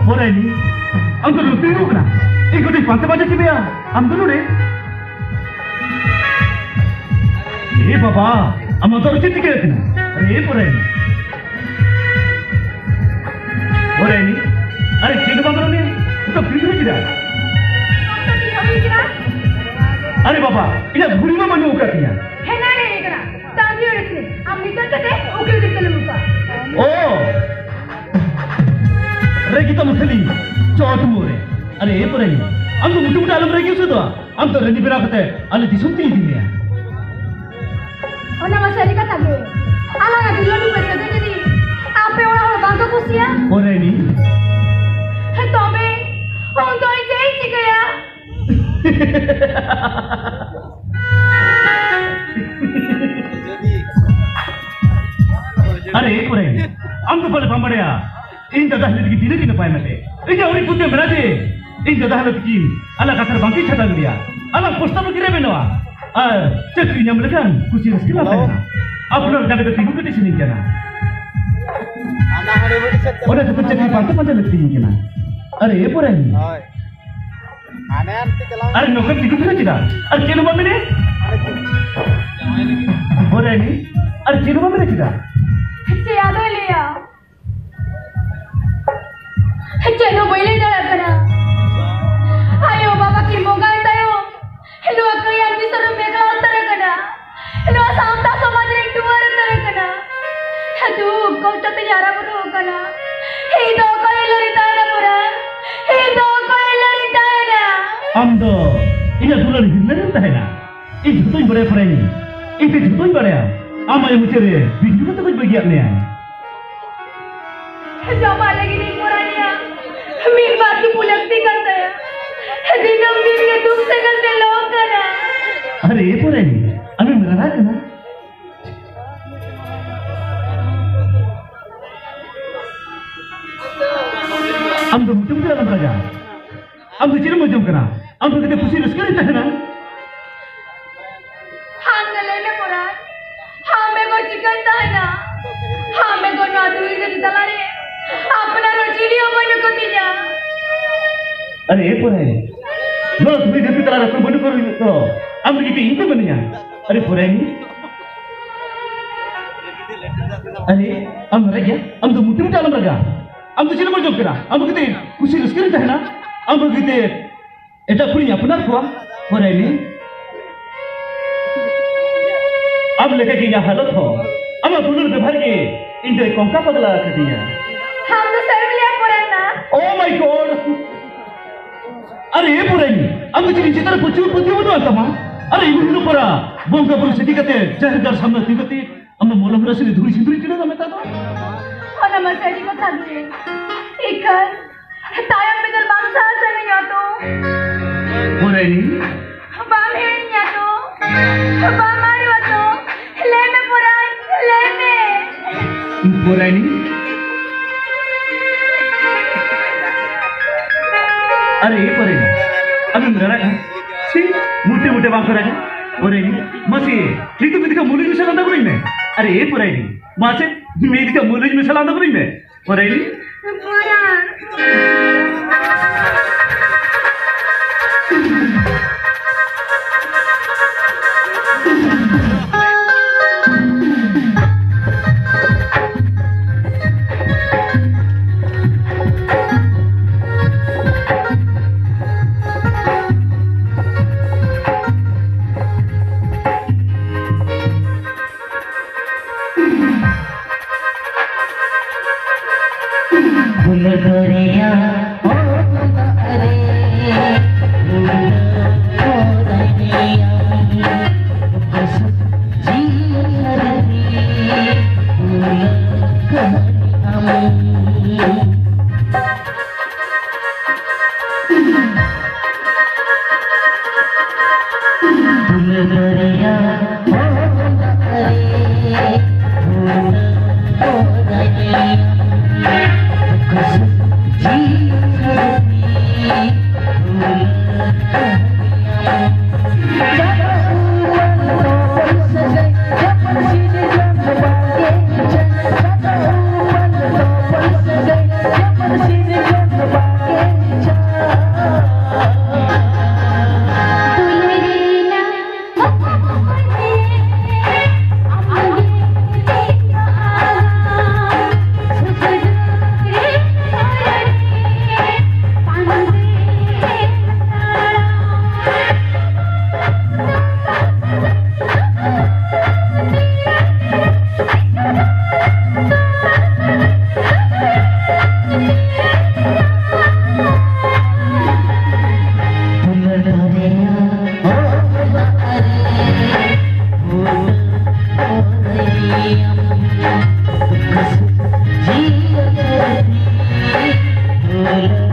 Boleh ni, am tu lupa lu kena. Ikut di pantai baca kibia, am tu lu deh. Bapa, am tu lu citi kena kena. Boleh ni. Boleh ni, cina bapa ni, tu pintu ni dah. Bapa, ini guru mama ni ukat ni. Hena ni kena. Tadi orang ni, am ni kan kata, okey kita lupa. Oh. Kita mesti cakap mure. Apa ni? Am tu muda alam lagi sudah. Am tu rendi berak kata, alam disunti ini. Orang masih ada kata dia. Alam ada dua dua bersama jadi. Apa orang bangga kusia? Orang ni. Tapi, orang tu ini cik ya. Orang ni. Am tu boleh pampada ya. In dah dah lagi dina payah mate. Ini orang putih berada. In dah dah lagi. Anak kasar bangkit cadang dia. Anak poster berkira benawa. Cekri yang melekan. Kucing sekilas saya. Apa nak jaga tinggu ke di sini kena? Orang tu cekri pantai lagi tinggi kena. Apa ni? Nukar tinggu tu tidak. Kena apa ni? Orang ni? Kena apa ni tidak? Siapa dia? Cino boleh dah kena. Ayo bapa kimongan tayo. Hello aku yang bisa rumah utara kena. Hello samta samaj rek duar utara kena. Aduh kau cakap jara pun kena. Hidup kau elari tayo pura. Hidup kau elari tayo. Amdo, ini adalah hidup tayo na. Ini jutu yang berapa ini? Ini jutu yang berapa? Ama yang mencari, bintu tu kuj bagian ni. Jawab lagi ni kurangnya. Min बात की पुलक्ति करता है दिनम दिन ये दुख से करते लोग करा अरे पूरे नहीं अभी मेरा राज है ना हम तो मुझे मुझे लग रहा है हम तो चिर मुझे करना हम तो कितने खुशी रस्के रहते हैं ना हाँ नलेने पूरा हाँ मेरे को चिकन था ना हाँ मेरे को नादुरी से चला रही है अपना रोजीली हो बनो को दिया अरे पूरे लो तुम्हें जैसे तरह रखो बनो करो तो हम कितने इंते बनिया अरे पूरे नहीं अरे हम रह गया हम तो मुट्ठी मुट्ठी आलम रह गया हम तो चिर मुझे करा हम कितने खुशी रस्के रहते हैं ना हम कितने ऐसा पूरी अपना हुआ पूरे नहीं अब लेके कि यह हालत हो अब दोनों व्यवहार के इंटे कौन का बदला कर दिया हम तो सर मिले पूरे ना Oh my God! अरे ये पूरे नहीं अब मुझे नीचे तरफ पुच्ची वो तो आता माँ अरे ये भी परा बोंगा पुरुष की कहते जहर दर सामने थी कहती हम मोलम रसी ने धुरी सिंधुरी चले ना मैं तातो और नमस्ते जी को थाने इकर तायम में दर बांसा से नहीं आतो पूरे नहीं बाम है नहीं आतो बाम मारो आतो ले में पूरा ले में पूरे नहीं अरे ये पूरे नहीं अभी मेरा ना सी मुट्टे मुट्टे बांग करा जाए पूरे नहीं मासी लिखो कितने का मूल्य मिसाल आंदा करें मैं अरे ये पूरे नहीं मासे मेरी का मूल्य मिसाल आंदा करें मैं पूरे नहीं जी Thank you.